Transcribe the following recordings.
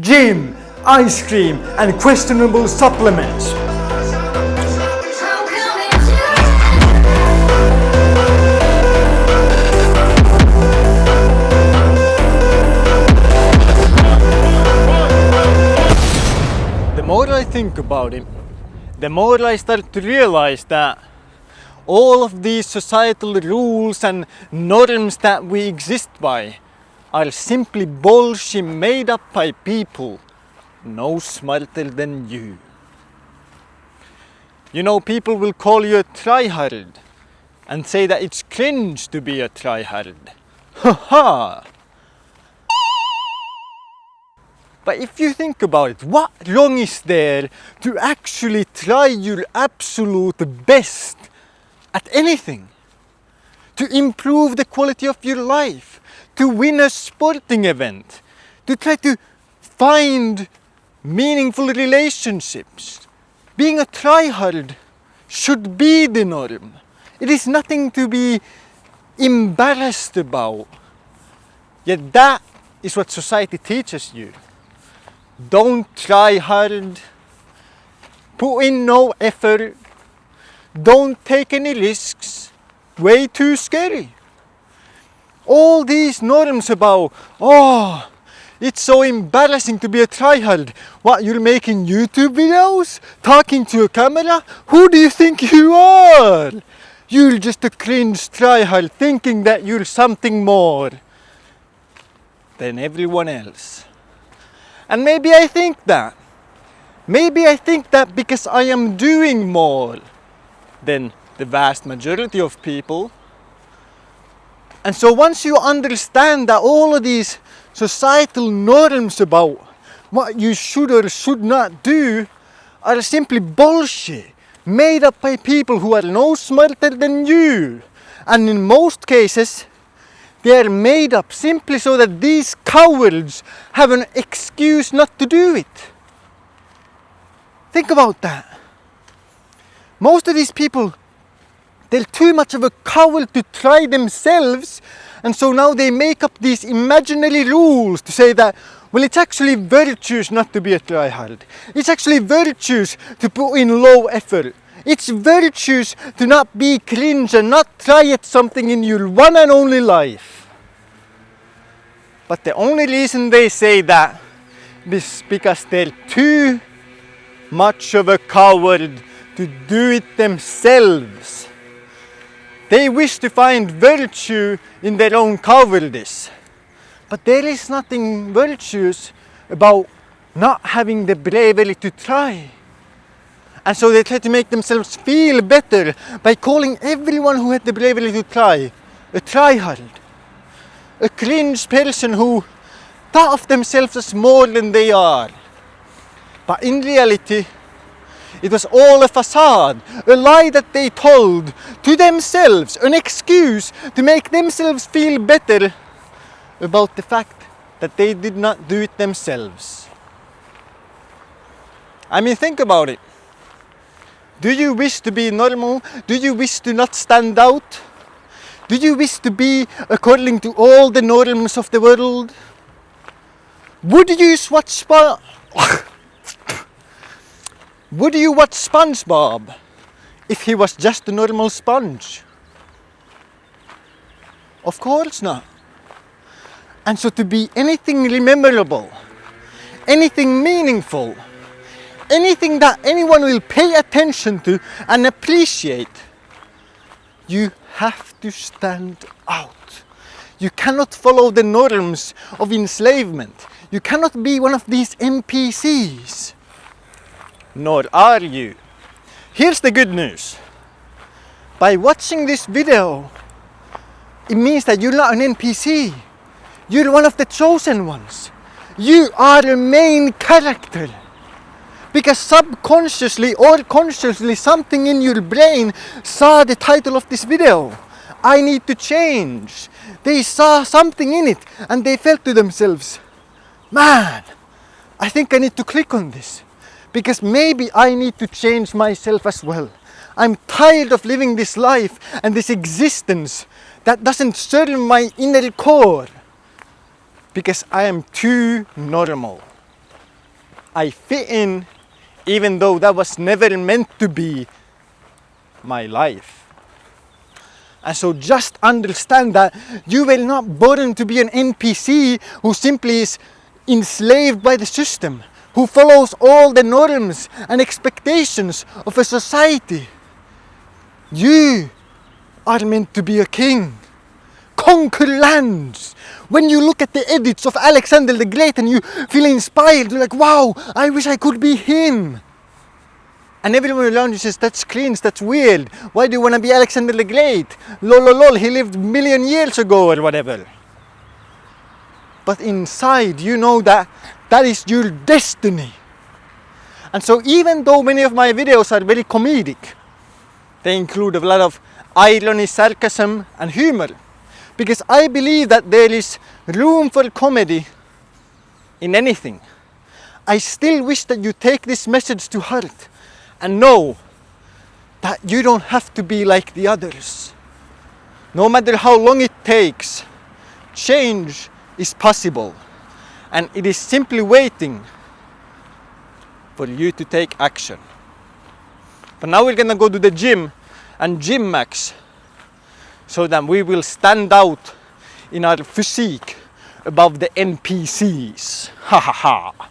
gym, ice cream, and questionable supplements. The more I think about it, the more I start to realize that all of these societal rules and norms that we exist by are simply bullshit made up by people no smarter than you. You know, people will call you a tryhard and say that it's cringe to be a tryhard. Ha ha! But if you think about it, what wrong is there to actually try your absolute best at anything? To improve the quality of your life, to win a sporting event, to try to find meaningful relationships. Being a tryhard should be the norm. It is nothing to be embarrassed about. Yet that is what society teaches you. Don't try hard, put in no effort, don't take any risks, way too scary. All these norms about, oh, it's so embarrassing to be a tryhard. What, you're making YouTube videos? Talking to a camera? Who do you think you are? You're just a cringe tryhard thinking that you're something more than everyone else. And maybe I think that. Maybe I think that because I am doing more than the vast majority of people. And so once you understand that all of these societal norms about what you should or should not do are simply bullshit, made up by people who are no smarter than you. And in most cases, they are made up simply so that these cowards have an excuse not to do it. Think about that. Most of these people, they're too much of a coward to try themselves, and so now they make up these imaginary rules to say that, well, it's actually virtuous not to be a tryhard. It's actually virtuous to put in low effort. It's virtuous to not be cringe and not try at something in your one and only life. But the only reason they say that is because they're too much of a coward to do it themselves. They wish to find virtue in their own cowardice. But there is nothing virtuous about not having the bravery to try. And so they try to make themselves feel better by calling everyone who had the bravery to try a tryhard. A cringe person who thought of themselves as more than they are. But in reality, it was all a facade, a lie that they told to themselves, an excuse to make themselves feel better about the fact that they did not do it themselves. I mean, think about it. Do you wish to be normal? Do you wish to not stand out? Do you wish to be according to all the norms of the world? Would you watch Would you watch SpongeBob if he was just a normal sponge? Of course not. And so to be anything memorable, anything meaningful, anything that anyone will pay attention to and appreciate, you have to stand out. You cannot follow the norms of enslavement. You cannot be one of these NPCs. Nor are you. Here's the good news. By watching this video, it means that you're not an NPC. You're one of the chosen ones. You are a main character. Because subconsciously or consciously something in your brain saw the title of this video. I need to change. They saw something in it and they felt to themselves, man, I think I need to click on this. Because maybe I need to change myself as well. I'm tired of living this life and this existence that doesn't serve my inner core. Because I am too normal. I fit in, even though that was never meant to be my life. And so just understand that you were not born to be an NPC who simply is enslaved by the system, who follows all the norms and expectations of a society. You are meant to be a king. Conquer lands. When you look at the edits of Alexander the Great and you feel inspired, you're like, wow, I wish I could be him. And everyone around you says, that's cringe, that's weird. Why do you want to be Alexander the Great? Lol, lol, lol, he lived a million years ago or whatever. But inside, you know that that is your destiny. And so even though many of my videos are very comedic, they include a lot of irony, sarcasm and humor. Because I believe that there is room for comedy in anything. I still wish that you take this message to heart and know that you don't have to be like the others. No matter how long it takes, change is possible. And it is simply waiting for you to take action. But now we're gonna go to the gym and gym max so that we will stand out in our physique above the NPCs. Ha ha ha.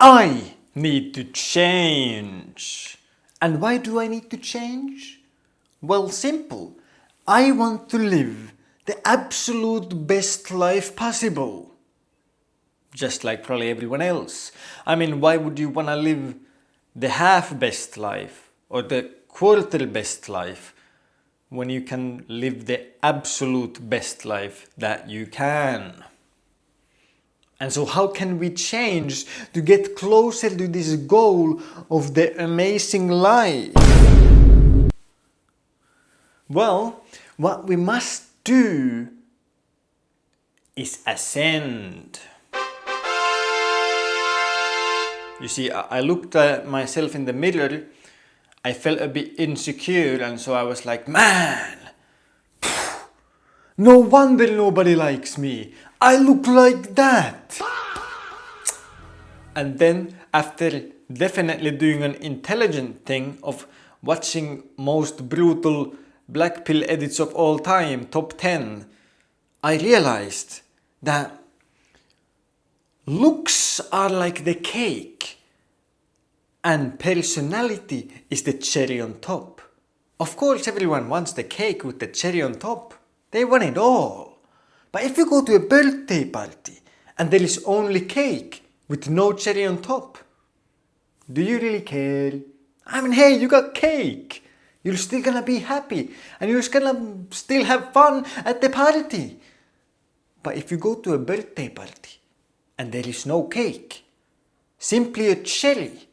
I need to change. And why do I need to change? Well, simple. I want to live the absolute best life possible. Just like probably everyone else. I mean, why would you want to live the half best life or the quarter best life when you can live the absolute best life that you can? And so how can we change to get closer to this goal of the amazing life? Well, what we must do is ascend. You see, I looked at myself in the mirror, I felt a bit insecure, and so I was like, man, no wonder nobody likes me. I look like that. And then after definitely doing an intelligent thing of watching most brutal black pill edits of all time, top 10, I realized that looks are like the cake and personality is the cherry on top. Of course everyone wants the cake with the cherry on top. They want it all. But if you go to a birthday party and there is only cake with no cherry on top, do you really care? I mean, hey, you got cake. You're still gonna be happy and you're gonna still have fun at the party. But if you go to a birthday party and there is no cake, simply a cherry,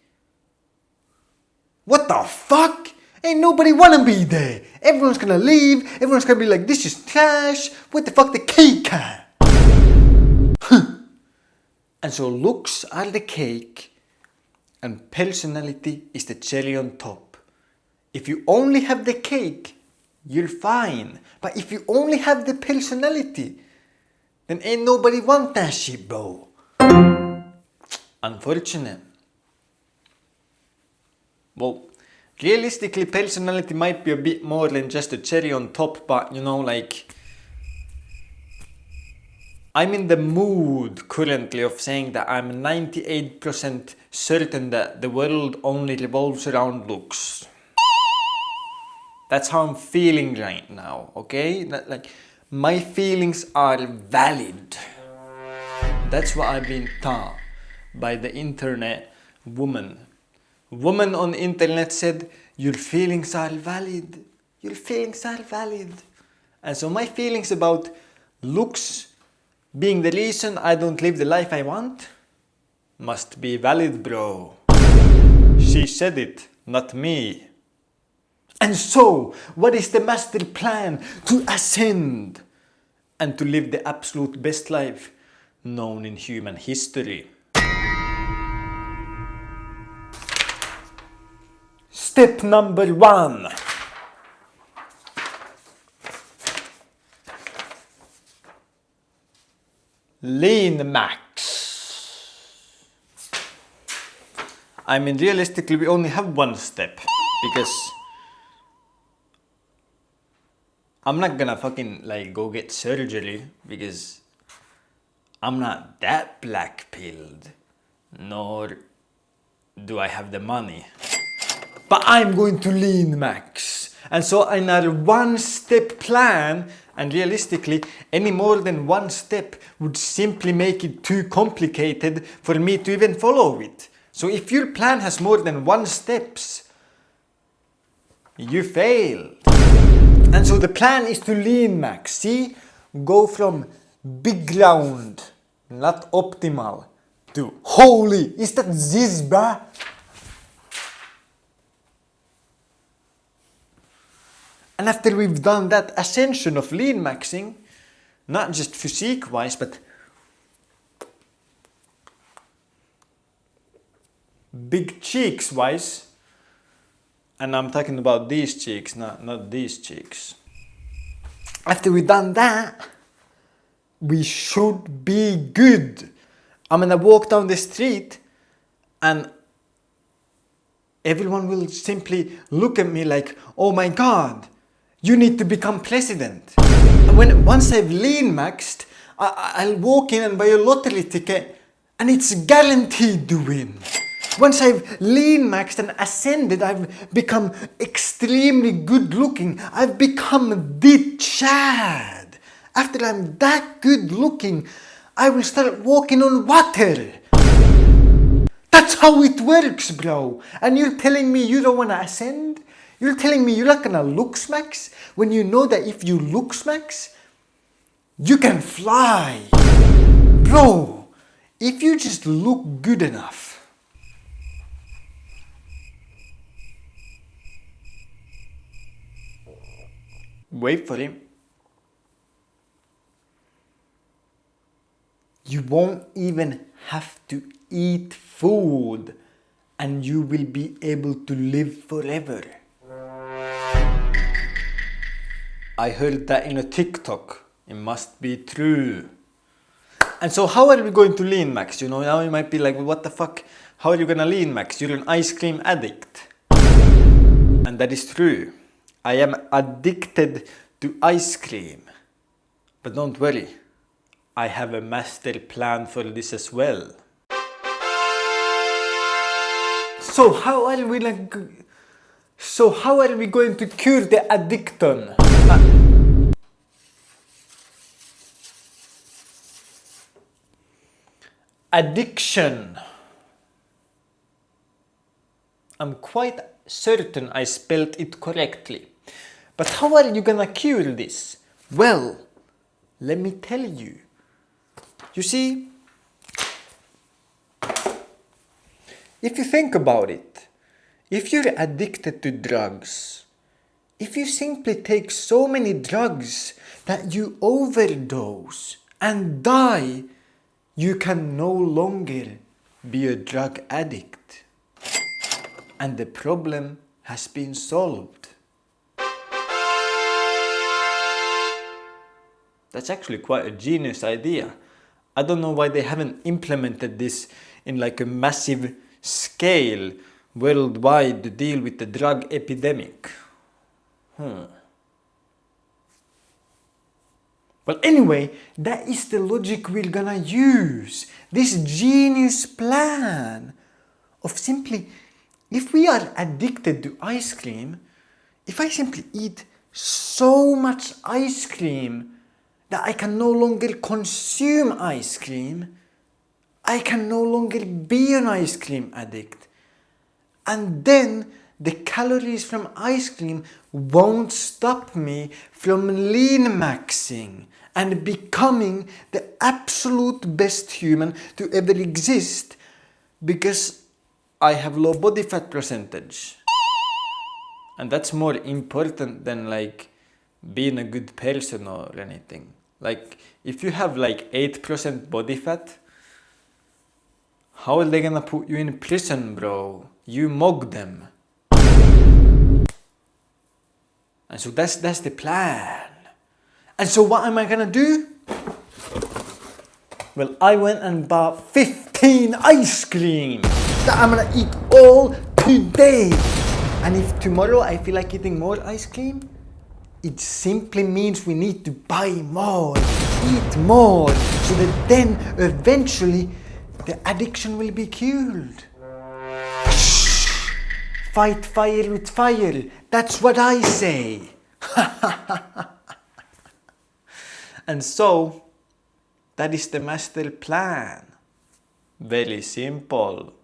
what the fuck? Ain't nobody wanna be there. Everyone's gonna leave. Everyone's gonna be like, this is trash. What the fuck the cake at? And so looks are the cake and personality is the cherry on top. If you only have the cake, you're fine. But if you only have the personality, then ain't nobody want that shit, bro. Unfortunate. Well, realistically, personality might be a bit more than just a cherry on top, but you know, like, I'm in the mood currently of saying that I'm 98% certain that the world only revolves around looks. That's how I'm feeling right now, okay? Like, my feelings are valid. That's what I've been taught by the internet woman. Woman on the internet said, your feelings are valid. Your feelings are valid. And so my feelings about looks being the reason I don't live the life I want must be valid, bro. She said it, not me. And so, what is the master plan to ascend and to live the absolute best life known in human history? Step number 1. Lean max. I mean, realistically, we only have one step because I'm not gonna fucking like go get surgery because I'm not that black-pilled, nor do I have the money. But I'm going to lean max. And so another one-step plan, and realistically, any more than one step would simply make it too complicated for me to even follow it. So if your plan has more than one steps, you failed. And so the plan is to lean max. See? Go from big round, not optimal, to holy, is that this, bruh? And after we've done that ascension of lean maxing, not just physique wise, but big cheeks wise, and I'm talking about these cheeks, not these cheeks. After we've done that, we should be good. I'm gonna walk down the street and everyone will simply look at me like, oh my god, you need to become president. And once I've lean maxed, I'll walk in and buy a lottery ticket and it's guaranteed to win. Once I've lean maxed and ascended, I've become extremely good looking. I've become the Chad. After I'm that good looking, I will start walking on water. That's how it works, bro. And you're telling me you don't want to ascend? You're telling me you're not gonna looks max when you know that if you looks max, you can fly. Bro, if you just look good enough, wait for him. You won't even have to eat food and you will be able to live forever. I heard that in a TikTok. It must be true. And so how are we going to lean max? You know, now you might be like, well, what the fuck? How are you gonna lean max? You're an ice cream addict. And that is true. I am addicted to ice cream. But don't worry. I have a master plan for this as well. So how are we going to cure the addiction? Addiction. I'm quite certain I spelled it correctly. But how are you gonna cure this? Well, let me tell you. You see, if you think about it, if you're addicted to drugs, if you simply take so many drugs that you overdose and die, you can no longer be a drug addict. And the problem has been solved. That's actually quite a genius idea. I don't know why they haven't implemented this in like a massive scale worldwide to deal with the drug epidemic. Well, anyway, that is the logic we're gonna use. This genius plan of simply, if we are addicted to ice cream, if I simply eat so much ice cream that I can no longer consume ice cream, I can no longer be an ice cream addict. And then the calories from ice cream won't stop me from lean maxing and becoming the absolute best human to ever exist because I have low body fat percentage. And that's more important than like being a good person or anything. Like if you have like 8% body fat, how are they gonna put you in prison, bro? You mug them. And so that's the plan. And so what am I gonna do? Well, I went and bought 15 ice cream that I'm gonna eat all today. And if tomorrow I feel like eating more ice cream, it simply means we need to buy more, eat more, so that then eventually the addiction will be cured. Fight fire with fire, that's what I say. And so, that is the master plan. Very simple.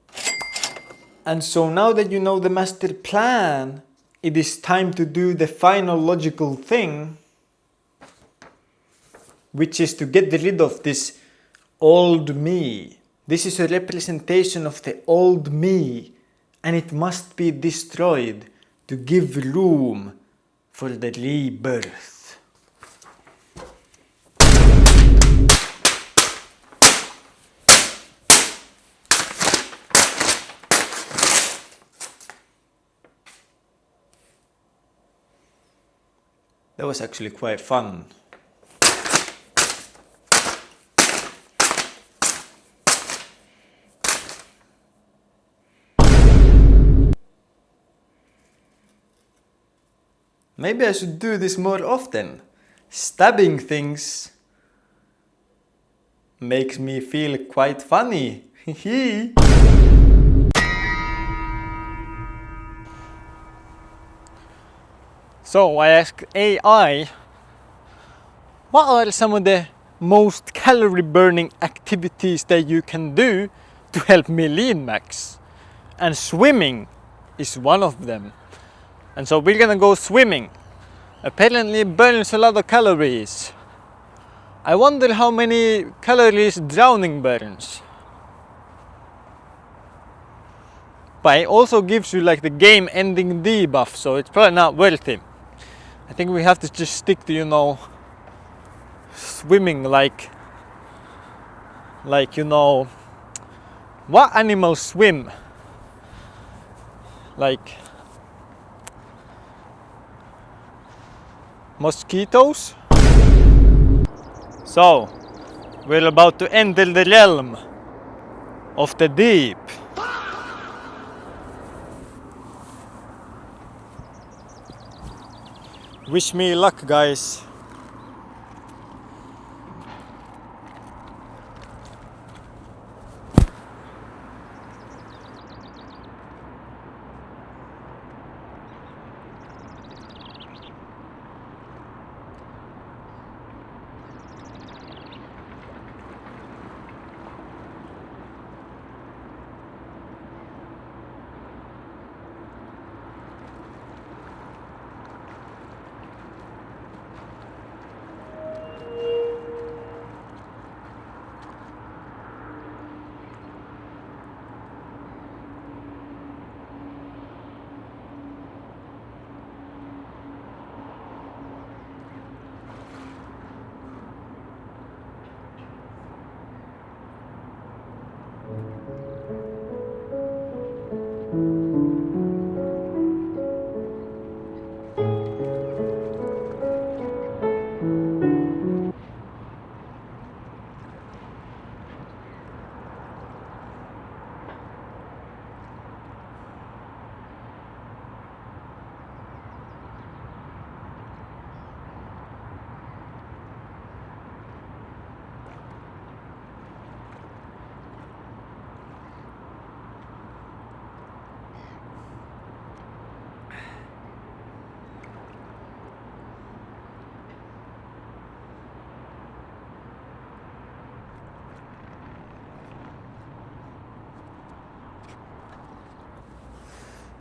And so now that you know the master plan, it is time to do the final logical thing, which is to get rid of this old me. This is a representation of the old me, and it must be destroyed to give room for the rebirth. That was actually quite fun. Maybe I should do this more often. Stabbing things makes me feel quite funny. So I asked AI, what are some of the most calorie burning activities that you can do to help me lean max? And swimming is one of them. And so we're gonna go swimming. Apparently it burns a lot of calories. I wonder how many calories drowning burns. But it also gives you like the game ending debuff, so it's probably not worth it. I think we have to just stick to, you know, swimming like you know, what animals swim? Like mosquitoes? So, we're about to enter the realm of the deep. Wish me luck, guys.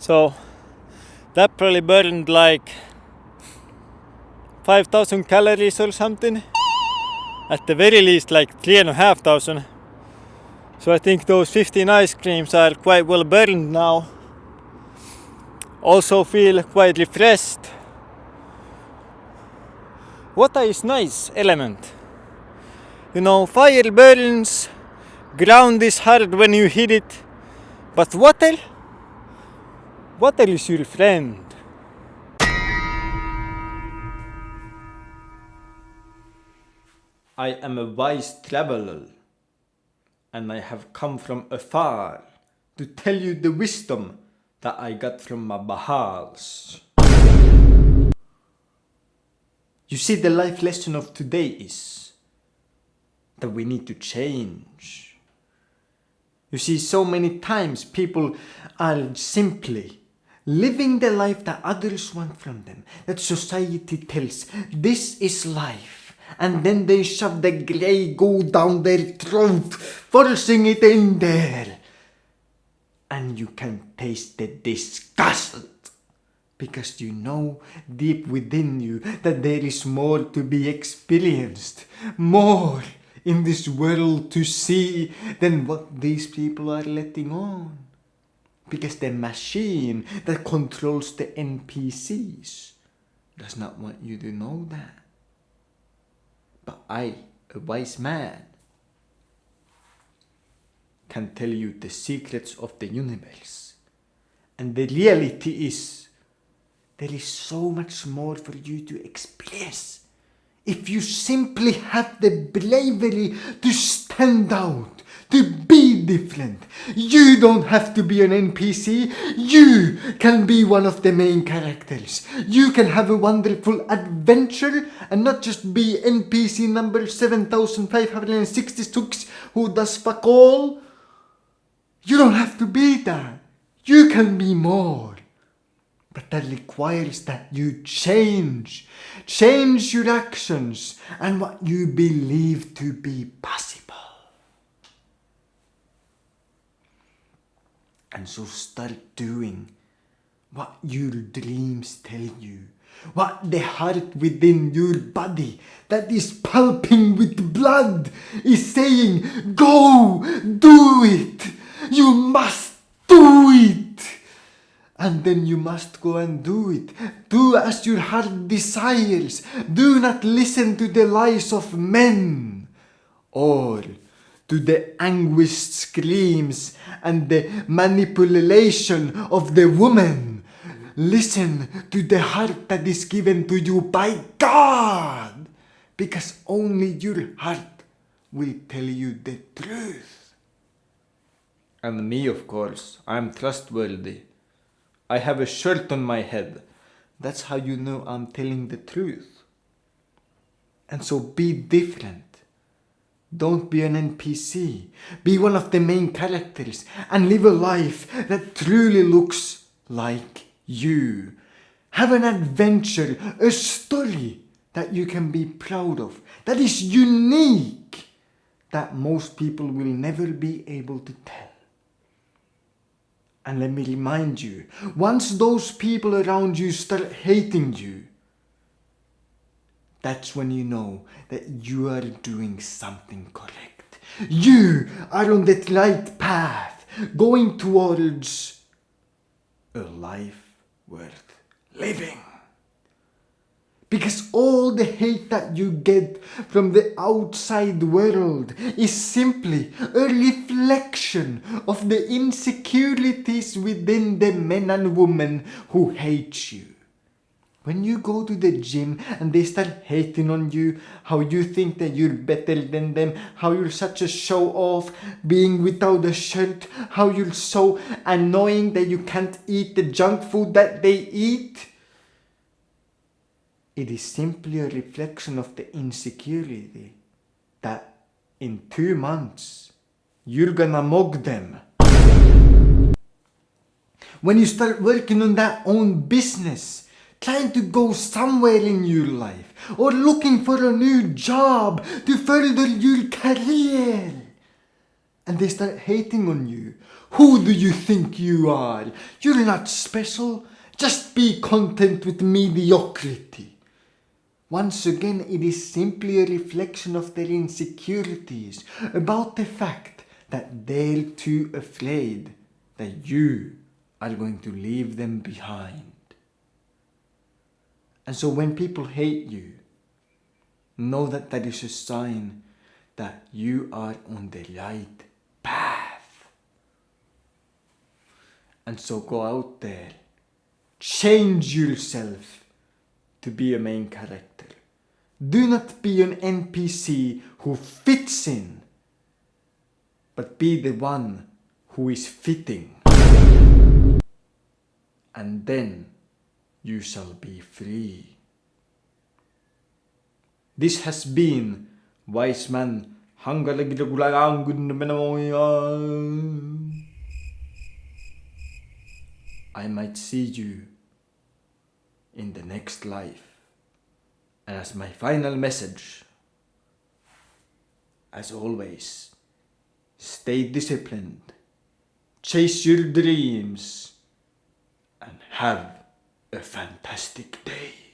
So that probably burned like 5,000 calories or something. At the very least like 3,500. So I think those 15 ice creams are quite well burned now. Also feel quite refreshed. Water is nice element. You know, fire burns, ground is hard when you hit it, but water is your friend. I am a wise traveler, and I have come from afar to tell you the wisdom that I got from my Bahals. You see, the life lesson of today is that we need to change. You see, so many times people are simply living the life that others want from them, that society tells, this is life. And then they shove the grey goo down their throat, forcing it in there. And you can taste the disgust, because you know deep within you that there is more to be experienced, more in this world to see than what these people are letting on. Because the machine that controls the NPCs does not want you to know that. But I, a wise man, can tell you the secrets of the universe. And the reality is, there is so much more for you to experience. If you simply have the bravery to stand out, to be different. You don't have to be an NPC. You can be one of the main characters. You can have a wonderful adventure and not just be NPC number 7566 who does fuck all. You don't have to be that. You can be more. But that requires that you change. Change your actions and what you believe to be possible. And so start doing what your dreams tell you. What the heart within your body that is pulping with blood is saying, go, do it. You must do it. And then you must go and do it. Do as your heart desires. Do not listen to the lies of men or to the anguished screams and the manipulation of the woman. Listen to the heart that is given to you by God, because only your heart will tell you the truth. And me, of course, I'm trustworthy. I have a shirt on my head. That's how you know I'm telling the truth. And so be different. Don't be an NPC. Be one of the main characters and live a life that truly looks like you. Have an adventure, a story that you can be proud of, that is unique, that most people will never be able to tell. And let me remind you, once those people around you start hating you, that's when you know that you are doing something correct. You are on the right path, going towards a life worth living. Because all the hate that you get from the outside world is simply a reflection of the insecurities within the men and women who hate you. When you go to the gym and they start hating on you, how you think that you're better than them, how you're such a show-off, being without a shirt, how you're so annoying that you can't eat the junk food that they eat, it is simply a reflection of the insecurity that in 2 months, you're gonna mug them. When you start working on that own business, trying to go somewhere in your life, or looking for a new job to further your career, and they start hating on you. Who do you think you are? You're not special. Just be content with mediocrity. Once again, it is simply a reflection of their insecurities about the fact that they're too afraid that you are going to leave them behind. And so when people hate you, know that that is a sign that you are on the right path. And so go out there, change yourself to be a main character. Do not be an NPC who fits in, but be the one who is fitting. And then you shall be free. This has been Wise Man. I might see you in the next life. And as my final message, as always, stay disciplined, chase your dreams, and have a fantastic day.